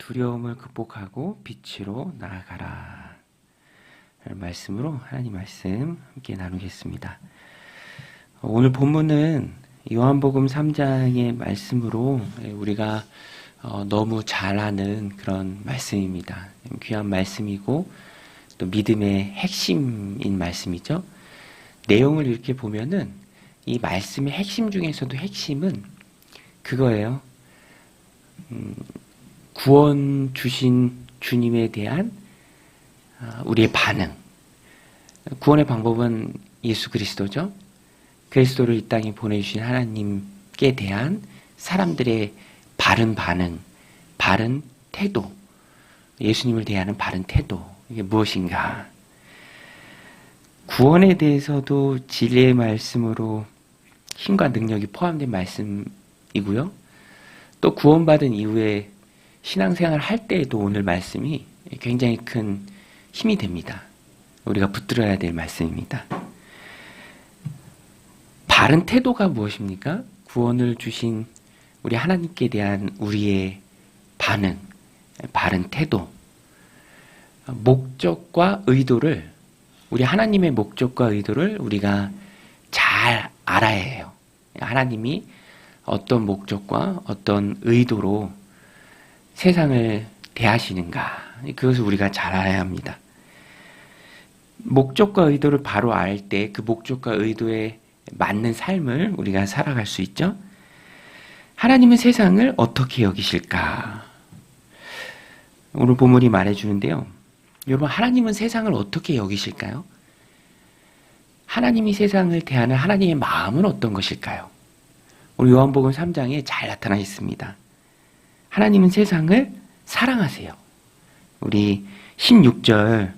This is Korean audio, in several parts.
두려움을 극복하고 빛으로 나아가라. 말씀으로 하나님 말씀 함께 나누겠습니다. 오늘 본문은 요한복음 3장의 말씀으로 우리가 너무 잘 아는 그런 말씀입니다. 귀한 말씀이고 또 믿음의 핵심인 말씀이죠. 내용을 이렇게 보면은 이 말씀의 핵심 중에서도 핵심은 그거예요. 구원 주신 주님에 대한 우리의 반응. 구원의 방법은 예수 그리스도죠. 그리스도를 이 땅에 보내주신 하나님께 대한 사람들의 바른 반응, 바른 태도, 예수님을 대하는 바른 태도, 이게 무엇인가? 구원에 대해서도 진리의 말씀으로 힘과 능력이 포함된 말씀이고요. 또 구원받은 이후에 신앙생활 할 때에도 오늘 말씀이 굉장히 큰 힘이 됩니다. 우리가 붙들어야 될 말씀입니다. 바른 태도가 무엇입니까? 구원을 주신 우리 하나님께 대한 우리의 반응, 바른 태도, 목적과 의도를, 우리 하나님의 목적과 의도를 우리가 잘 알아야 해요. 하나님이 어떤 목적과 어떤 의도로 세상을 대하시는가, 그것을 우리가 잘 알아야 합니다. 목적과 의도를 바로 알 때 그 목적과 의도에 맞는 삶을 우리가 살아갈 수 있죠. 하나님은 세상을 어떻게 여기실까? 오늘 본문이 말해주는데요. 여러분, 하나님은 세상을 어떻게 여기실까요? 하나님이 세상을 대하는 하나님의 마음은 어떤 것일까요? 오늘 요한복음 3장에 잘 나타나 있습니다. 하나님은 세상을 사랑하세요. 우리 16절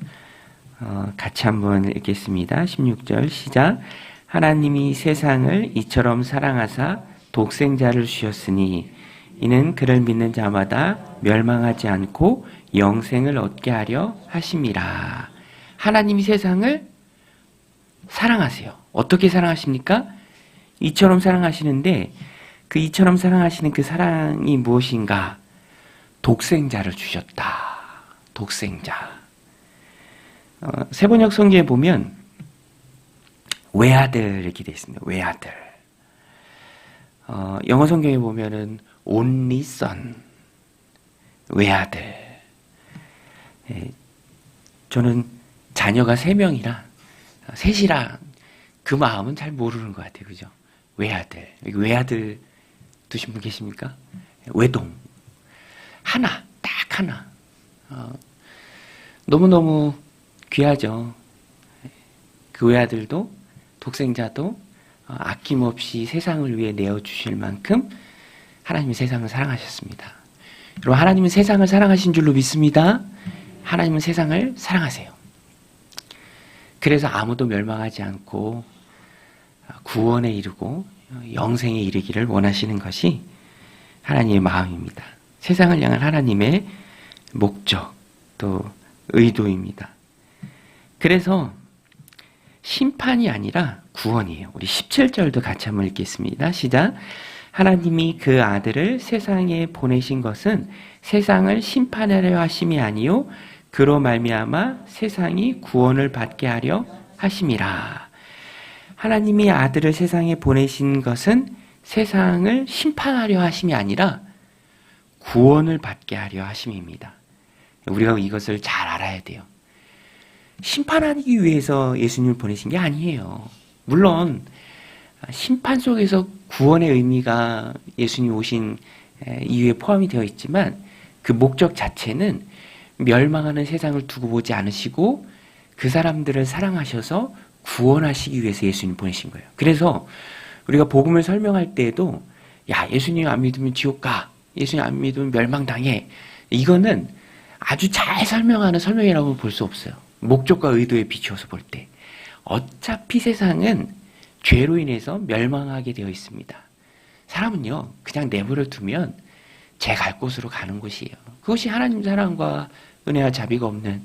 같이 한번 읽겠습니다. 16절 시작. 하나님이 세상을 이처럼 사랑하사 독생자를 주셨으니 이는 그를 믿는 자마다 멸망하지 않고 영생을 얻게 하려 하심이라. 하나님이 세상을 사랑하세요. 어떻게 사랑하십니까? 이처럼 사랑하시는데 그 이처럼 사랑하시는 그 사랑이 무엇인가? 독생자를 주셨다. 독생자. 세번역 성경에 보면 외아들 이렇게 되어 있습니다. 외아들. 영어 성경에 보면은 only son. 외아들. 저는 자녀가 3명이라 셋이라 그 마음은 잘 모르는 것 같아요. 그죠? 외아들. 여기 외아들 두신 분 계십니까? 외동. 하나. 딱 하나. 너무너무 귀하죠. 그 외아들도 독생자도 아낌없이 세상을 위해 내어주실 만큼 하나님이 세상을 사랑하셨습니다. 여러분, 하나님은 세상을 사랑하신 줄로 믿습니다. 하나님은 세상을 사랑하세요. 그래서 아무도 멸망하지 않고 구원에 이르고 영생에 이르기를 원하시는 것이 하나님의 마음입니다. 세상을 향한 하나님의 목적 또 의도입니다. 그래서 심판이 아니라 구원이에요. 우리 17절도 같이 한번 읽겠습니다. 시작. 하나님이 그 아들을 세상에 보내신 것은 세상을 심판하려 하심이 아니요 그로 말미암아 세상이 구원을 받게 하려 하심이라. 하나님이 아들을 세상에 보내신 것은 세상을 심판하려 하심이 아니라 구원을 받게 하려 하심입니다. 우리가 이것을 잘 알아야 돼요. 심판하기 위해서 예수님을 보내신 게 아니에요. 물론 심판 속에서 구원의 의미가 예수님 오신 이유에 포함이 되어 있지만 그 목적 자체는 멸망하는 세상을 두고 보지 않으시고 그 사람들을 사랑하셔서 구원하시기 위해서 예수님 보내신 거예요. 그래서 우리가 복음을 설명할 때에도 야, 예수님 안 믿으면 지옥 가. 예수님 안 믿으면 멸망당해. 이거는 아주 잘 설명하는 설명이라고 볼 수 없어요. 목적과 의도에 비추어서 볼 때. 어차피 세상은 죄로 인해서 멸망하게 되어 있습니다. 사람은요, 그냥 내버려 두면 제 갈 곳으로 가는 곳이에요. 그것이 하나님 사랑과 은혜와 자비가 없는,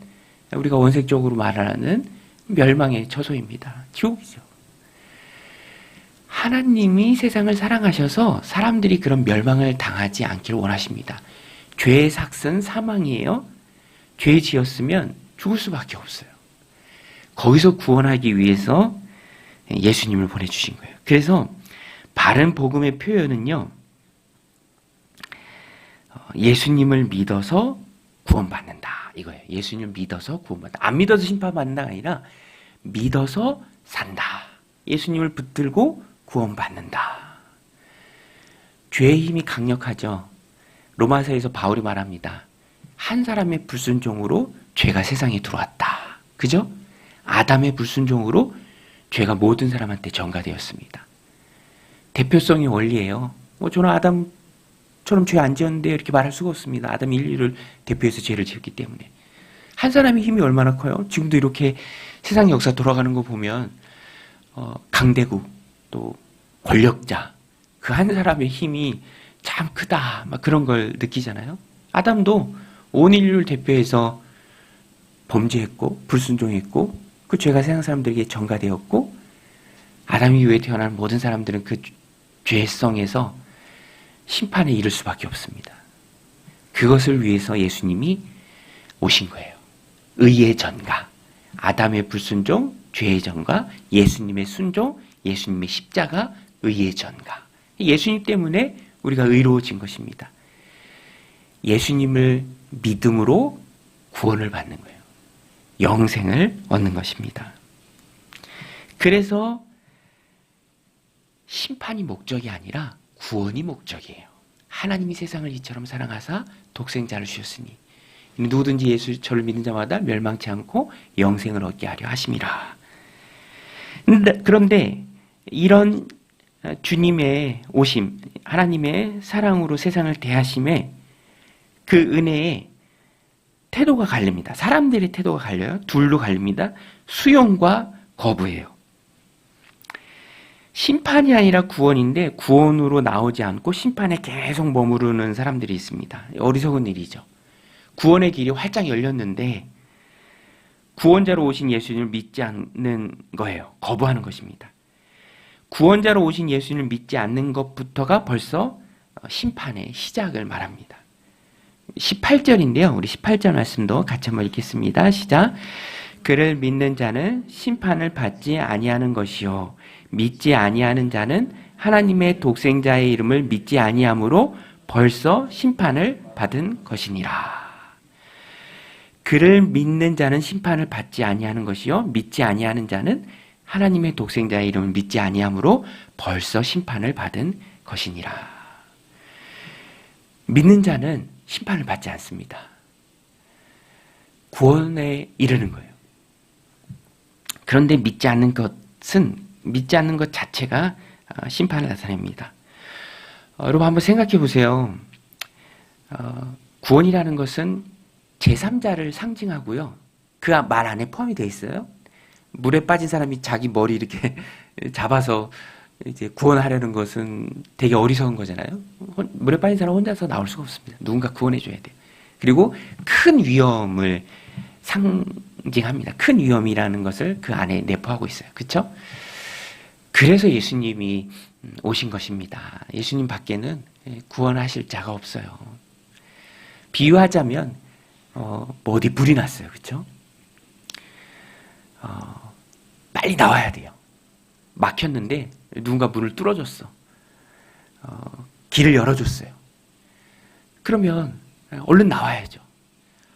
우리가 원색적으로 말하는 멸망의 처소입니다. 지옥이죠. 하나님이 세상을 사랑하셔서 사람들이 그런 멸망을 당하지 않기를 원하십니다. 죄의 삭은 사망이에요. 죄 지었으면 죽을 수밖에 없어요. 거기서 구원하기 위해서 예수님을 보내주신 거예요. 그래서 바른 복음의 표현은요, 예수님을 믿어서 구원받는다 이거예요. 예수님을 믿어서 구원받는다. 안 믿어서 심판받는다가 아니라 믿어서 산다. 예수님을 붙들고 구원받는다. 죄의 힘이 강력하죠. 로마서에서 바울이 말합니다. 한 사람의 불순종으로 죄가 세상에 들어왔다. 그죠? 아담의 불순종으로 죄가 모든 사람한테 전가되었습니다. 대표성의 원리예요. 저는 아담처럼 죄 안 지었는데 이렇게 말할 수가 없습니다. 아담이 인류를 대표해서 죄를 지었기 때문에. 한 사람의 힘이 얼마나 커요? 지금도 이렇게 세상 역사 돌아가는 거 보면 강대국 또 권력자 그 한 사람의 힘이 참 크다 막 그런 걸 느끼잖아요. 아담도 온 인류를 대표해서 범죄했고 불순종했고 그 죄가 세상 사람들에게 전가되었고 아담 이후에 태어난 모든 사람들은 그 죄성에서 심판에 이를 수밖에 없습니다. 그것을 위해서 예수님이 오신 거예요. 의의 전가, 아담의 불순종, 죄의 전가, 예수님의 순종, 예수님의 십자가, 의의 전가. 예수님 때문에 우리가 의로워진 것입니다. 예수님을 믿음으로 구원을 받는 거예요. 영생을 얻는 것입니다. 그래서 심판이 목적이 아니라 구원이 목적이에요. 하나님이 세상을 이처럼 사랑하사 독생자를 주셨으니 누구든지 저를 믿는 자마다 멸망치 않고 영생을 얻게 하려 하심이라. 그런데 이런 주님의 오심, 하나님의 사랑으로 세상을 대하심에 그 은혜에 태도가 갈립니다. 사람들의 태도가 갈려요. 둘로 갈립니다. 수용과 거부예요. 심판이 아니라 구원인데 구원으로 나오지 않고 심판에 계속 머무르는 사람들이 있습니다. 어리석은 일이죠. 구원의 길이 활짝 열렸는데 구원자로 오신 예수님을 믿지 않는 거예요. 거부하는 것입니다. 구원자로 오신 예수님을 믿지 않는 것부터가 벌써 심판의 시작을 말합니다. 18절인데요. 우리 18절 말씀도 같이 한번 읽겠습니다. 시작. 그를 믿는 자는 심판을 받지 아니하는 것이요 믿지 아니하는 자는 하나님의 독생자의 이름을 믿지 아니함으로 벌써 심판을 받은 것이니라. 그를 믿는 자는 심판을 받지 아니하는 것이요 믿지 아니하는 자는 하나님의 독생자의 이름을 믿지 아니함으로 벌써 심판을 받은 것이니라. 믿는 자는 심판을 받지 않습니다. 구원에 이르는 거예요. 그런데 믿지 않는 것 자체가 심판을 나타냅니다. 여러분 한번 생각해 보세요. 구원이라는 것은 제3자를 상징하고요. 그 말 안에 포함이 되어 있어요. 물에 빠진 사람이 자기 머리 이렇게 잡아서 이제 구원하려는 것은 되게 어리석은 거잖아요. 물에 빠진 사람 혼자서 나올 수가 없습니다. 누군가 구원해 줘야 돼요. 그리고 큰 위험을 상징합니다. 큰 위험이라는 것을 그 안에 내포하고 있어요. 그렇죠? 그래서 예수님이 오신 것입니다. 예수님 밖에는 구원하실 자가 없어요. 비유하자면 어디 불이 났어요. 그렇죠? 빨리 나와야 돼요. 막혔는데 누군가 문을 뚫어줬어. 길을 열어줬어요. 그러면 얼른 나와야죠.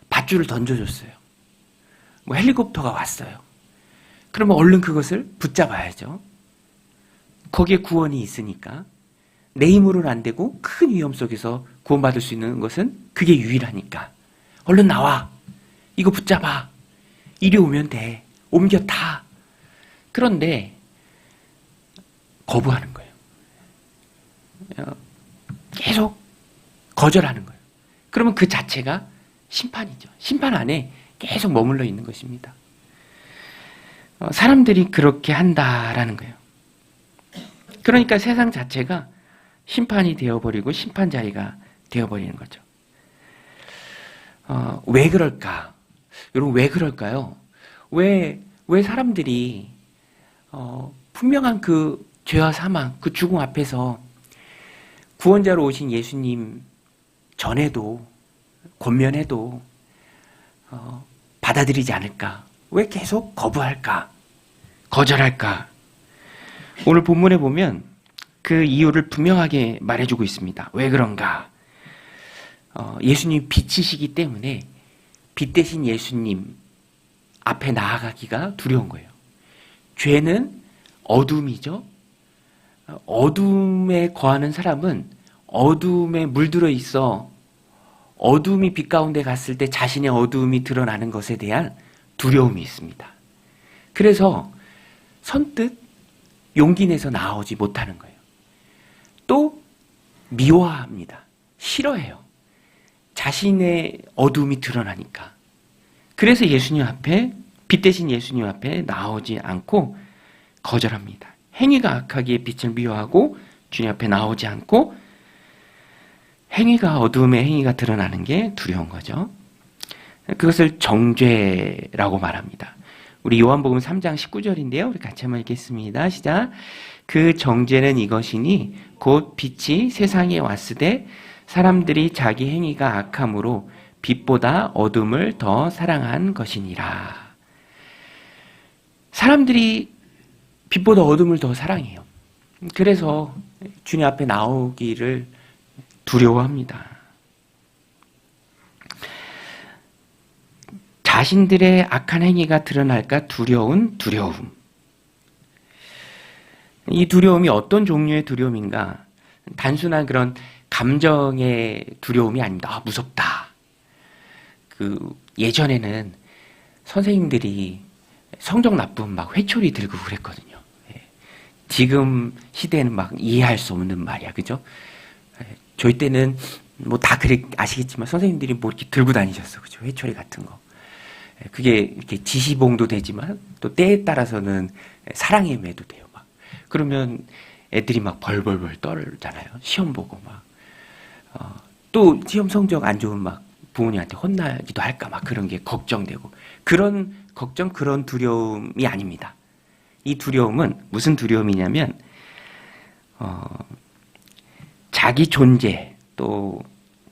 밧줄을 던져줬어요. 헬리콥터가 왔어요. 그러면 얼른 그것을 붙잡아야죠. 거기에 구원이 있으니까 내 힘으로는 안 되고 큰 위험 속에서 구원받을 수 있는 것은 그게 유일하니까 얼른 나와. 이거 붙잡아. 이리 오면 돼. 옮겨 타. 그런데 거부하는 거예요. 계속 거절하는 거예요. 그러면 그 자체가 심판이죠. 심판 안에 계속 머물러 있는 것입니다. 사람들이 그렇게 한다라는 거예요. 그러니까 세상 자체가 심판이 되어버리고 심판자리가 되어버리는 거죠. 왜 그럴까? 여러분 왜 그럴까요? 왜 사람들이 분명한 그 죄와 사망, 그 죽음 앞에서 구원자로 오신 예수님 전에도 권면해도 받아들이지 않을까? 왜 계속 거부할까? 거절할까? 오늘 본문에 보면 그 이유를 분명하게 말해주고 있습니다. 왜 그런가? 예수님이 빛이시기 때문에 빛 대신 예수님 앞에 나아가기가 두려운 거예요. 죄는 어둠이죠. 어둠에 거하는 사람은 어둠에 물들어 있어 어둠이 빛 가운데 갔을 때 자신의 어둠이 드러나는 것에 대한 두려움이 있습니다. 그래서 선뜻 용기 내서 나오지 못하는 거예요. 또 미워합니다. 싫어해요. 자신의 어둠이 드러나니까. 그래서 예수님 앞에, 빛 대신 예수님 앞에 나오지 않고 거절합니다. 행위가 악하기에 빛을 미워하고 주님 앞에 나오지 않고 행위가 어둠의 행위가 드러나는 게 두려운 거죠. 그것을 정죄라고 말합니다. 우리 요한복음 3장 19절인데요. 우리 같이 한번 읽겠습니다. 시작. 그 정죄는 이것이니 곧 빛이 세상에 왔으되 사람들이 자기 행위가 악함으로 빛보다 어둠을 더 사랑한 것이니라. 사람들이 빛보다 어둠을 더 사랑해요. 그래서 주님 앞에 나오기를 두려워합니다. 자신들의 악한 행위가 드러날까 두려운 두려움. 이 두려움이 어떤 종류의 두려움인가? 단순한 그런 감정의 두려움이 아닙니다. 아, 무섭다. 예전에는 선생님들이 성적 나쁨 막 회초리 들고 그랬거든요. 지금 시대에는 막 이해할 수 없는 말이야. 그죠? 저희 때는 뭐 다 그래 아시겠지만 선생님들이 뭐 이렇게 들고 다니셨어. 그죠? 회초리 같은 거. 그게 이렇게 지시봉도 되지만 또 때에 따라서는 사랑의 매도 돼요. 막. 그러면 애들이 막 벌벌벌 떨잖아요. 시험 보고 막. 또 시험 성적 안 좋으면 막 부모님한테 혼나기도 할까 막 그런 게 걱정되고. 그런 걱정, 그런 두려움이 아닙니다. 이 두려움은 무슨 두려움이냐면 자기 존재, 또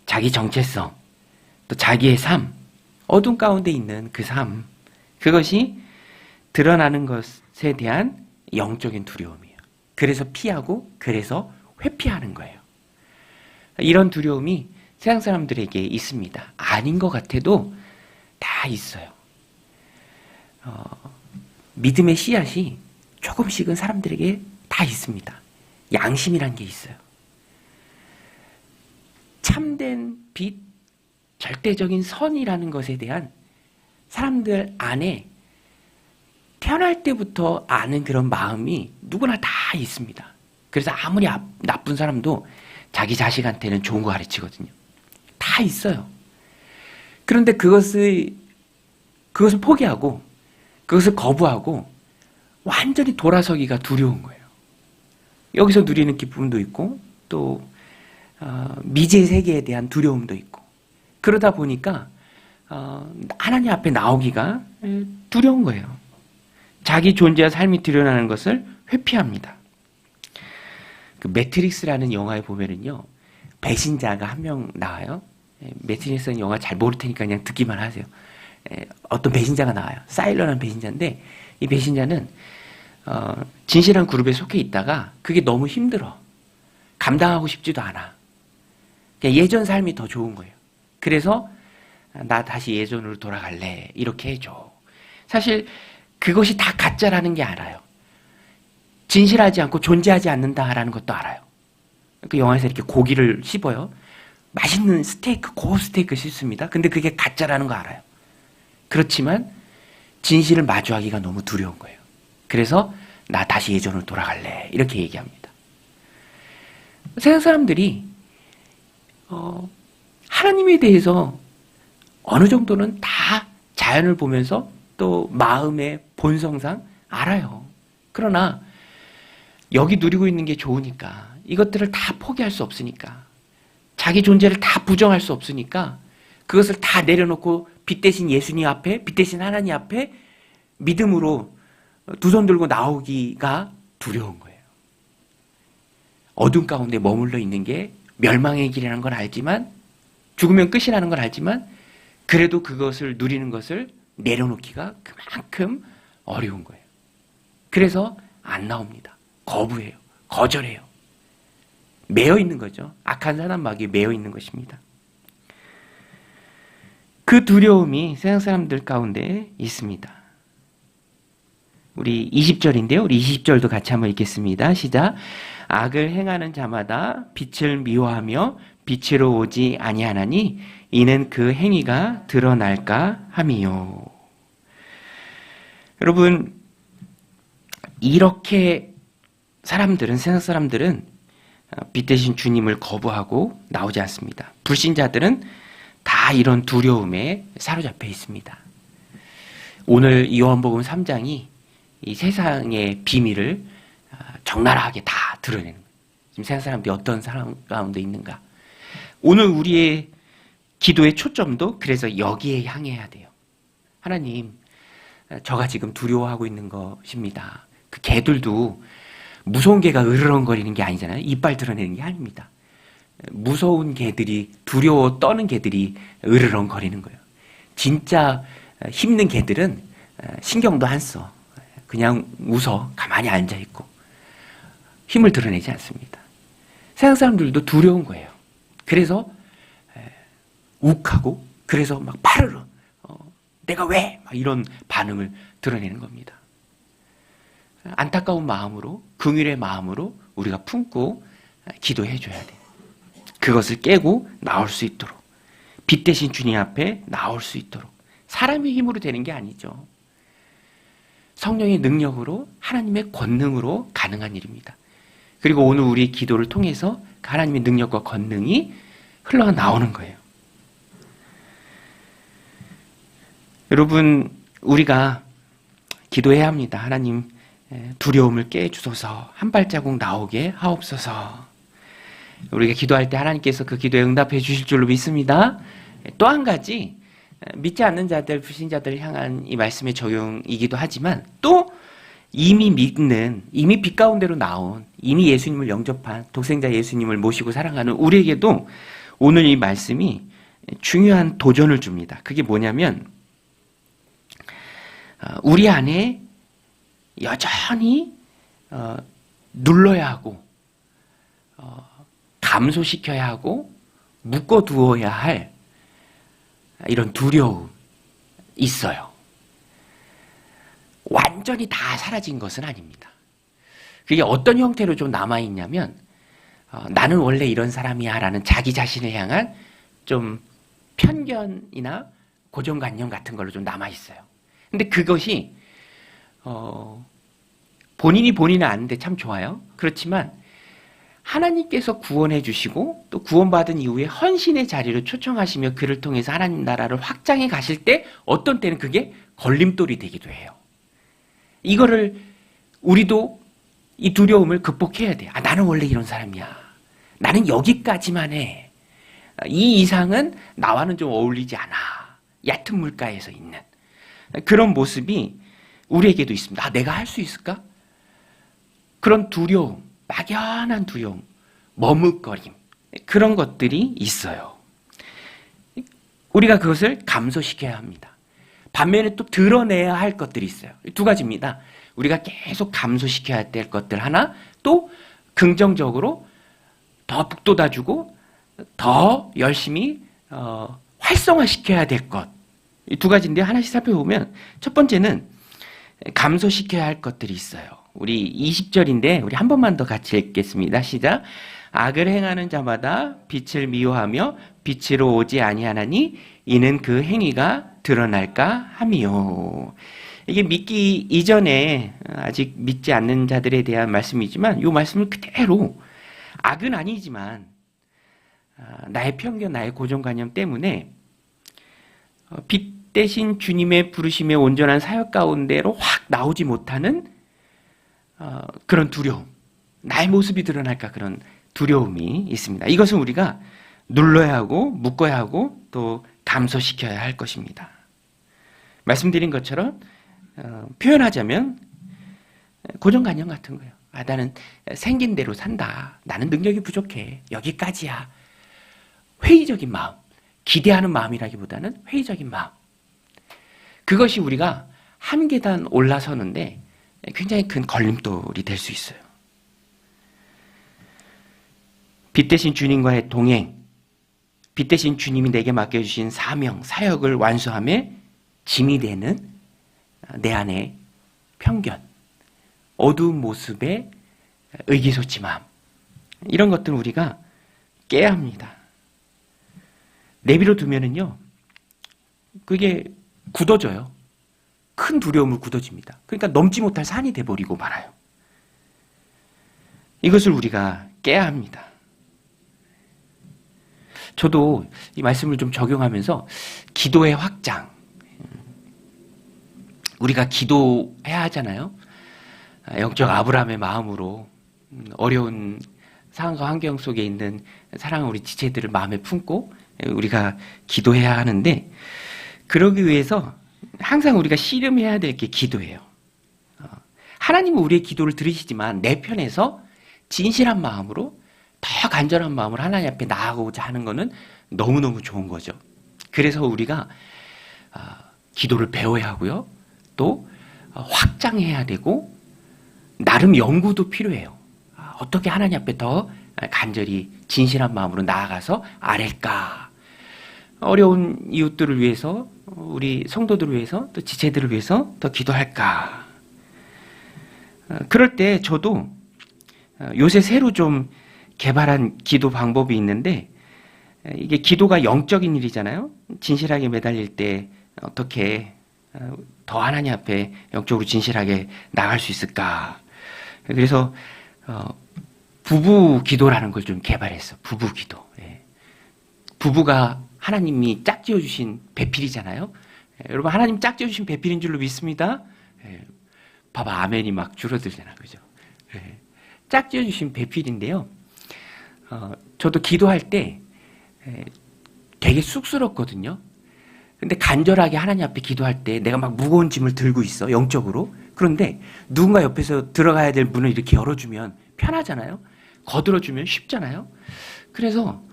자기 정체성, 또 자기의 삶, 어둠 가운데 있는 그 삶, 그것이 드러나는 것에 대한 영적인 두려움이에요. 그래서 피하고 그래서 회피하는 거예요. 이런 두려움이 세상 사람들에게 있습니다. 아닌 것 같아도 다 있어요. 믿음의 씨앗이 조금씩은 사람들에게 다 있습니다. 양심이란 게 있어요. 참된 빛, 절대적인 선이라는 것에 대한 사람들 안에 태어날 때부터 아는 그런 마음이 누구나 다 있습니다. 그래서 아무리 나쁜 사람도 자기 자식한테는 좋은 거 가르치거든요. 다 있어요. 그런데 그것을 포기하고 그것을 거부하고 완전히 돌아서기가 두려운 거예요. 여기서 누리는 기쁨도 있고 또 미지의 세계에 대한 두려움도 있고 그러다 보니까 하나님 앞에 나오기가 두려운 거예요. 자기 존재와 삶이 드러나는 것을 회피합니다. 그 매트릭스라는 영화에 보면은요 배신자가 한 명 나와요. 매트릭스는 영화 잘 모를 테니까 그냥 듣기만 하세요. 어떤 배신자가 나와요. 사일러라는 배신자인데 이 배신자는 진실한 그룹에 속해 있다가 그게 너무 힘들어. 감당하고 싶지도 않아. 그냥 예전 삶이 더 좋은 거예요. 그래서 나 다시 예전으로 돌아갈래. 이렇게 해줘. 사실 그것이 다 가짜라는 게 알아요. 진실하지 않고 존재하지 않는다라는 것도 알아요. 그 영화에서 이렇게 고기를 씹어요. 맛있는 스테이크, 고급 스테이크 씹습니다. 근데 그게 가짜라는 거 알아요. 그렇지만 진실을 마주하기가 너무 두려운 거예요. 그래서 나 다시 예전으로 돌아갈래. 이렇게 얘기합니다. 세상 사람들이 하나님에 대해서 어느 정도는 다 자연을 보면서 또 마음의 본성상 알아요. 그러나 여기 누리고 있는 게 좋으니까 이것들을 다 포기할 수 없으니까 자기 존재를 다 부정할 수 없으니까 그것을 다 내려놓고 빛 대신 예수님 앞에, 빛 대신 하나님 앞에 믿음으로 두 손 들고 나오기가 두려운 거예요. 어둠 가운데 머물러 있는 게 멸망의 길이라는 건 알지만 죽으면 끝이라는 걸 알지만 그래도 그것을 누리는 것을 내려놓기가 그만큼 어려운 거예요. 그래서 안 나옵니다. 거부해요. 거절해요. 매여 있는 거죠. 악한 사단마귀에 매여 있는 것입니다. 그 두려움이 세상 사람들 가운데 있습니다. 우리 20절인데요. 우리 20절도 같이 한번 읽겠습니다. 시작. 악을 행하는 자마다 빛을 미워하며 빛으로 오지 아니하나니 이는 그 행위가 드러날까 함이요. 여러분, 이렇게 사람들은, 세상 사람들은 빛 대신 주님을 거부하고 나오지 않습니다. 불신자들은 다 이런 두려움에 사로잡혀 있습니다. 오늘 요한복음 3장이 이 세상의 비밀을 적나라하게 다 드러내는 거예요. 지금 세상 사람들이 어떤 상황 가운데 있는가. 오늘 우리의 기도의 초점도 그래서 여기에 향해야 돼요. 하나님, 저가 지금 두려워하고 있는 것입니다. 그 개들도 무서운 개가 으르렁거리는 게 아니잖아요. 이빨 드러내는 게 아닙니다. 무서운 개들이, 두려워 떠는 개들이 으르렁거리는 거예요. 진짜 힘든 개들은 신경도 안 써. 그냥 웃어 가만히 앉아있고 힘을 드러내지 않습니다. 세상 사람들도 두려운 거예요. 그래서 욱하고 그래서 막 파르르 내가 왜? 막 이런 반응을 드러내는 겁니다. 안타까운 마음으로, 긍휼의 마음으로 우리가 품고 기도해 줘야 돼요. 그것을 깨고 나올 수 있도록, 빛 대신 주님 앞에 나올 수 있도록. 사람의 힘으로 되는 게 아니죠. 성령의 능력으로, 하나님의 권능으로 가능한 일입니다. 그리고 오늘 우리 기도를 통해서 하나님의 능력과 권능이 흘러나오는 거예요. 여러분, 우리가 기도해야 합니다. 하나님, 두려움을 깨주소서, 한 발자국 나오게 하옵소서. 우리가 기도할 때 하나님께서 그 기도에 응답해 주실 줄로 믿습니다. 또 한 가지, 믿지 않는 자들, 불신자들을 향한 이 말씀의 적용이기도 하지만 또 이미 믿는, 이미 빛 가운데로 나온, 이미 예수님을 영접한 독생자 예수님을 모시고 사랑하는 우리에게도 오늘 이 말씀이 중요한 도전을 줍니다. 그게 뭐냐면 우리 안에 여전히 눌러야 하고 감소시켜야 하고 묶어두어야 할 이런 두려움 있어요. 완전히 다 사라진 것은 아닙니다. 그게 어떤 형태로 좀 남아있냐면 나는 원래 이런 사람이야 라는 자기 자신을 향한 좀 편견이나 고정관념 같은 걸로 좀 남아있어요. 근데 그것이 본인이 본인은 아는데 참 좋아요. 그렇지만 하나님께서 구원해 주시고 또 구원받은 이후에 헌신의 자리를 초청하시며 그를 통해서 하나님 나라를 확장해 가실 때 어떤 때는 그게 걸림돌이 되기도 해요. 이거를 우리도 이 두려움을 극복해야 돼요. 나는 원래 이런 사람이야. 나는 여기까지만 해. 이 이상은 나와는 좀 어울리지 않아. 얕은 물가에서 있는 그런 모습이 우리에게도 있습니다. 내가 할 수 있을까? 그런 두려움, 막연한 두려움, 머뭇거림, 그런 것들이 있어요. 우리가 그것을 감소시켜야 합니다. 반면에 또 드러내야 할 것들이 있어요. 두 가지입니다. 우리가 계속 감소시켜야 될 것들 하나, 또 긍정적으로 더 북돋아주고 더 열심히 활성화시켜야 될 것. 이 두 가지인데 하나씩 살펴보면 첫 번째는 감소시켜야 할 것들이 있어요. 우리 20절인데 우리 한 번만 더 같이 읽겠습니다. 시작. 악을 행하는 자마다 빛을 미워하며 빛으로 오지 아니하나니 이는 그 행위가 드러날까 함이요. 이게 믿기 이전에 아직 믿지 않는 자들에 대한 말씀이지만 이 말씀을 그대로 악은 아니지만 나의 편견, 나의 고정관념 때문에 빛 대신 주님의 부르심의 온전한 사역 가운데로 확 나오지 못하는 그런 두려움, 나의 모습이 드러날까 그런 두려움이 있습니다. 이것은 우리가 눌러야 하고 묶어야 하고 또 감소시켜야 할 것입니다. 말씀드린 것처럼 표현하자면 고정관념 같은 거예요. 나는 생긴 대로 산다. 나는 능력이 부족해. 여기까지야. 회의적인 마음. 기대하는 마음이라기보다는 회의적인 마음. 그것이 우리가 한 계단 올라서는데 굉장히 큰 걸림돌이 될 수 있어요. 빛 대신 주님과의 동행, 빛 대신 주님이 내게 맡겨주신 사명, 사역을 완수함에 짐이 되는 내 안의 편견, 어두운 모습의 의기소침함, 이런 것들을 우리가 깨야 합니다. 내비로 두면은요, 그게 굳어져요. 큰 두려움을 굳어집니다. 그러니까 넘지 못할 산이 돼버리고 말아요. 이것을 우리가 깨야 합니다. 저도 이 말씀을 좀 적용하면서 기도의 확장, 우리가 기도해야 하잖아요. 영적 아브라함의 마음으로 어려운 상황과 환경 속에 있는 사랑하는 우리 지체들을 마음에 품고 우리가 기도해야 하는데, 그러기 위해서 항상 우리가 씨름해야 될 게 기도예요. 하나님은 우리의 기도를 들으시지만 내 편에서 진실한 마음으로, 더 간절한 마음으로 하나님 앞에 나아가고자 하는 것은 너무너무 좋은 거죠. 그래서 우리가 기도를 배워야 하고요. 또 확장해야 되고, 나름 연구도 필요해요. 어떻게 하나님 앞에 더 간절히 진실한 마음으로 나아가서 아랠까? 어려운 이웃들을 위해서, 우리 성도들을 위해서, 또 지체들을 위해서 더 기도할까? 그럴 때 저도 요새 새로 좀 개발한 기도 방법이 있는데, 이게 기도가 영적인 일이잖아요. 진실하게 매달릴 때 어떻게 더 하나님 앞에 영적으로 진실하게 나갈 수 있을까? 그래서 부부 기도라는 걸 좀 개발했어. 부부 기도. 부부가 하나님이 짝지어 주신 배필이잖아요. 여러분, 하나님 짝지어 주신 배필인 줄로 믿습니다. 봐봐, 아멘이 막 줄어들잖아, 그죠? 짝지어 주신 배필인데요. 저도 기도할 때 되게 쑥스럽거든요. 근데 간절하게 하나님 앞에 기도할 때 내가 막 무거운 짐을 들고 있어, 영적으로. 그런데 누군가 옆에서 들어가야 될 문을 이렇게 열어주면 편하잖아요. 거들어주면 쉽잖아요. 그래서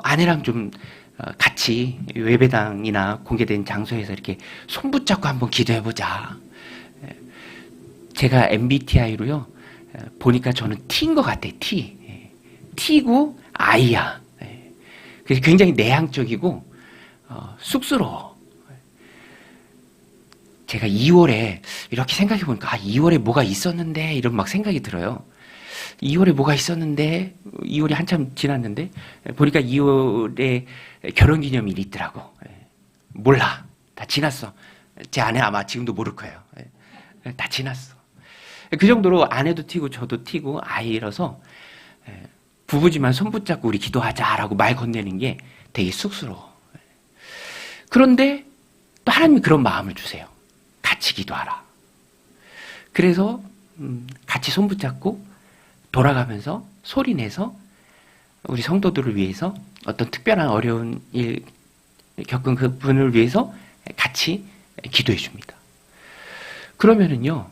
아내랑 좀 같이 예배당이나 공개된 장소에서 이렇게 손 붙잡고 한번 기도해보자. 제가 MBTI로요, 보니까 저는 T인 것 같아요. T. T고 I야. 그래서 굉장히 내향적이고 쑥스러워. 제가 2월에 이렇게 생각해보니까 2월에 뭐가 있었는데 이런 막 생각이 들어요. 2월에 뭐가 있었는데, 2월이 한참 지났는데 보니까 2월에 결혼기념일이 있더라고. 몰라, 다 지났어. 제 아내 아마 지금도 모를 거예요. 다 지났어. 그 정도로 아내도 튀고 저도 튀고 아이라서 부부지만 손 붙잡고 우리 기도하자라고 말 건네는 게 되게 쑥스러워. 그런데 또 하나님이 그런 마음을 주세요. 같이 기도하라. 그래서 같이 손 붙잡고 돌아가면서 소리내서 우리 성도들을 위해서, 어떤 특별한 어려운 일 겪은 그분을 위해서 같이 기도해 줍니다. 그러면은요,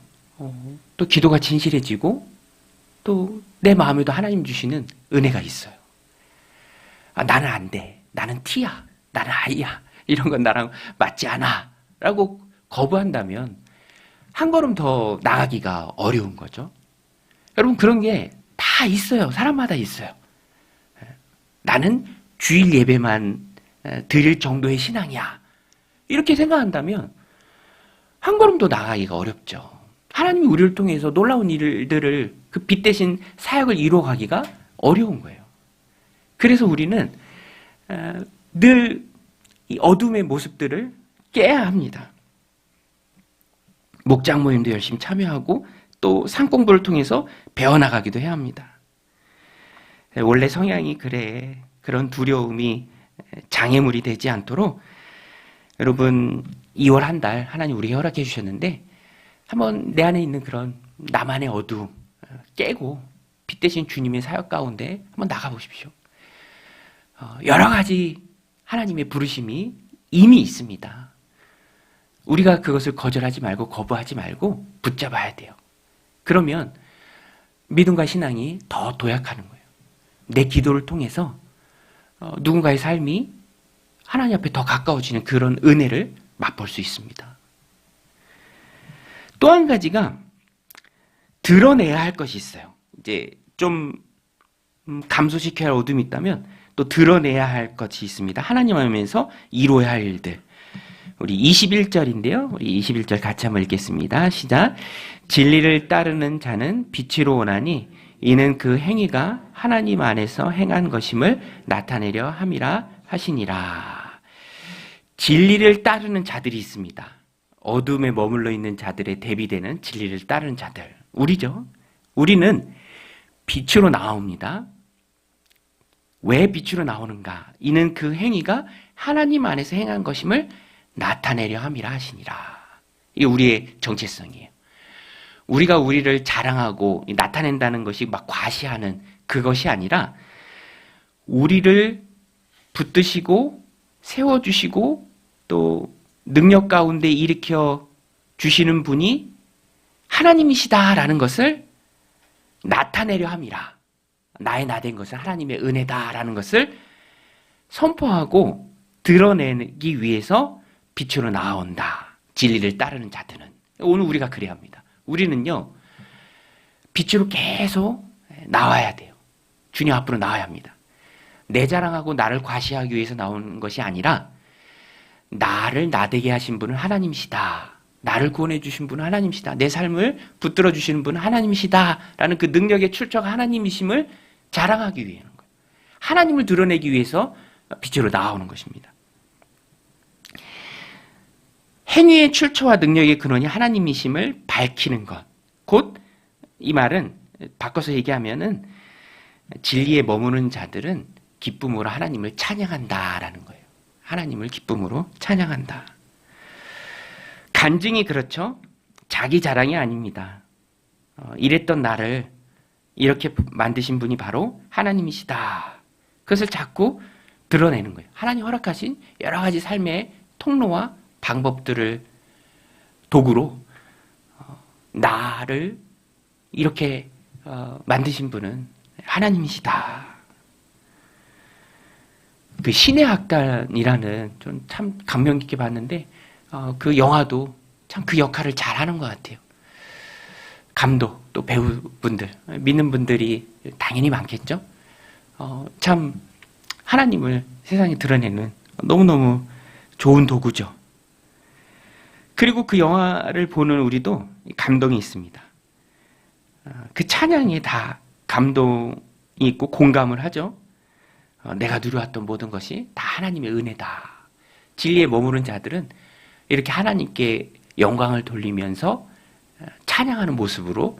또 기도가 진실해지고 또 내 마음에도 하나님 주시는 은혜가 있어요. 나는 안 돼. 나는 T야. 나는 I야. 이런 건 나랑 맞지 않아. 라고 거부한다면 한 걸음 더 나가기가 어려운 거죠. 여러분, 그런 게 다 있어요. 사람마다 있어요. 나는 주일 예배만 드릴 정도의 신앙이야. 이렇게 생각한다면 한 걸음 더 나가기가 어렵죠. 하나님이 우리를 통해서 놀라운 일들을, 그 빛 대신 사역을 이루어가기가 어려운 거예요. 그래서 우리는 늘 이 어둠의 모습들을 깨야 합니다. 목장 모임도 열심히 참여하고 또 상공부를 통해서 배워나가기도 해야 합니다. 원래 성향이 그래. 그런 두려움이 장애물이 되지 않도록 여러분, 2월 한 달 하나님 우리에게 허락해 주셨는데, 한번 내 안에 있는 그런 나만의 어두움 깨고 빛 대신 주님의 사역 가운데 한번 나가보십시오. 여러 가지 하나님의 부르심이 이미 있습니다. 우리가 그것을 거절하지 말고 거부하지 말고 붙잡아야 돼요. 그러면 믿음과 신앙이 더 도약하는 거예요. 내 기도를 통해서 누군가의 삶이 하나님 앞에 더 가까워지는 그런 은혜를 맛볼 수 있습니다. 또 한 가지가 드러내야 할 것이 있어요. 이제 좀 감소시켜야 할 어둠이 있다면 또 드러내야 할 것이 있습니다. 하나님 하면서 이루어야 할 일들. 우리 21절인데요. 우리 21절 같이 한번 읽겠습니다. 시작. 진리를 따르는 자는 빛으로 오나니 이는 그 행위가 하나님 안에서 행한 것임을 나타내려 함이라 하시니라. 진리를 따르는 자들이 있습니다. 어둠에 머물러 있는 자들의 대비되는 진리를 따르는 자들. 우리죠. 우리는 빛으로 나옵니다. 왜 빛으로 나오는가? 이는 그 행위가 하나님 안에서 행한 것임을 나타내려 함이라 하시니라. 이게 우리의 정체성이에요. 우리가 우리를 자랑하고 나타낸다는 것이 막 과시하는 그것이 아니라 우리를 붙드시고 세워주시고 또 능력 가운데 일으켜 주시는 분이 하나님이시다라는 것을 나타내려 함이라. 나의 나된 것은 하나님의 은혜다라는 것을 선포하고 드러내기 위해서 빛으로 나온다. 진리를 따르는 자들은. 오늘 우리가 그래야 합니다. 우리는요, 빛으로 계속 나와야 돼요. 주님 앞으로 나와야 합니다. 내 자랑하고 나를 과시하기 위해서 나오는 것이 아니라 나를 나되게 하신 분은 하나님이시다. 나를 구원해 주신 분은 하나님이시다. 내 삶을 붙들어 주시는 분은 하나님이시다. 라는 그 능력의 출처가 하나님이심을 자랑하기 위한 거예요. 하나님을 드러내기 위해서 빛으로 나오는 것입니다. 행위의 출처와 능력의 근원이 하나님이심을 밝히는 것. 곧 이 말은 바꿔서 얘기하면은 진리에 머무는 자들은 기쁨으로 하나님을 찬양한다라는 거예요. 하나님을 기쁨으로 찬양한다. 간증이 그렇죠. 자기 자랑이 아닙니다. 이랬던 나를 이렇게 만드신 분이 바로 하나님이시다. 그것을 자꾸 드러내는 거예요. 하나님 허락하신 여러 가지 삶의 통로와 방법들을 도구로 나를 이렇게 만드신 분은 하나님이시다. 그 신의 학단이라는 좀 참 감명 깊게 봤는데 그 영화도 참 그 역할을 잘하는 것 같아요. 감독 또 배우분들 믿는 분들이 당연히 많겠죠. 참 하나님을 세상에 드러내는 너무너무 좋은 도구죠. 그리고 그 영화를 보는 우리도 감동이 있습니다. 그 찬양에 다 감동이 있고 공감을 하죠. 내가 누려왔던 모든 것이 다 하나님의 은혜다. 진리에 머무른 자들은 이렇게 하나님께 영광을 돌리면서 찬양하는 모습으로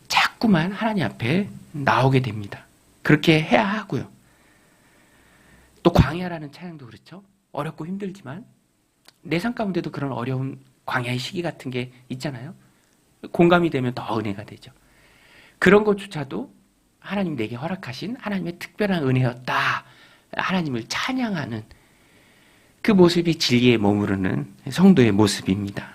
자꾸만 하나님 앞에 나오게 됩니다. 그렇게 해야 하고요. 또 광야라는 찬양도 그렇죠. 어렵고 힘들지만 내 삶 가운데도 그런 어려운 광야의 시기 같은 게 있잖아요. 공감이 되면 더 은혜가 되죠. 그런 것조차도 하나님 내게 허락하신 하나님의 특별한 은혜였다. 하나님을 찬양하는 그 모습이 진리에 머무르는 성도의 모습입니다.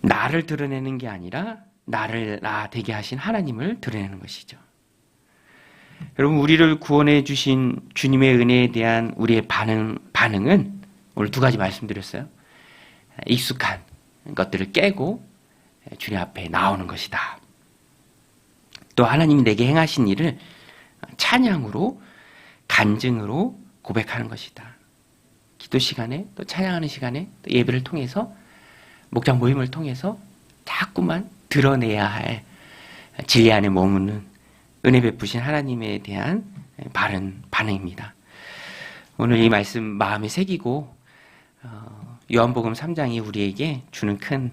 나를 드러내는 게 아니라 나를 나 되게 하신 하나님을 드러내는 것이죠. 여러분, 우리를 구원해 주신 주님의 은혜에 대한 우리의 반응은 오늘 두 가지 말씀드렸어요. 익숙한 것들을 깨고 주님 앞에 나오는 것이다. 또 하나님이 내게 행하신 일을 찬양으로 간증으로 고백하는 것이다. 기도 시간에 또 찬양하는 시간에 또 예배를 통해서 목장 모임을 통해서 자꾸만 드러내야 할 진리 안에 머무는 은혜 베푸신 하나님에 대한 바른 반응입니다. 오늘 이 말씀 마음에 새기고 요한복음 3장이 우리에게 주는 큰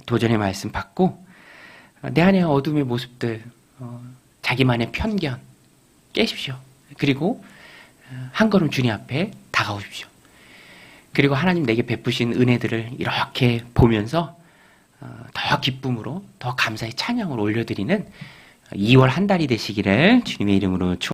도전의 말씀 받고 내 안의 어둠의 모습들, 자기만의 편견 깨십시오. 그리고 한 걸음 주님 앞에 다가오십시오. 그리고 하나님 내게 베푸신 은혜들을 이렇게 보면서 더 기쁨으로 더 감사의 찬양을 올려드리는 2월 한 달이 되시기를 주님의 이름으로 축원합니다.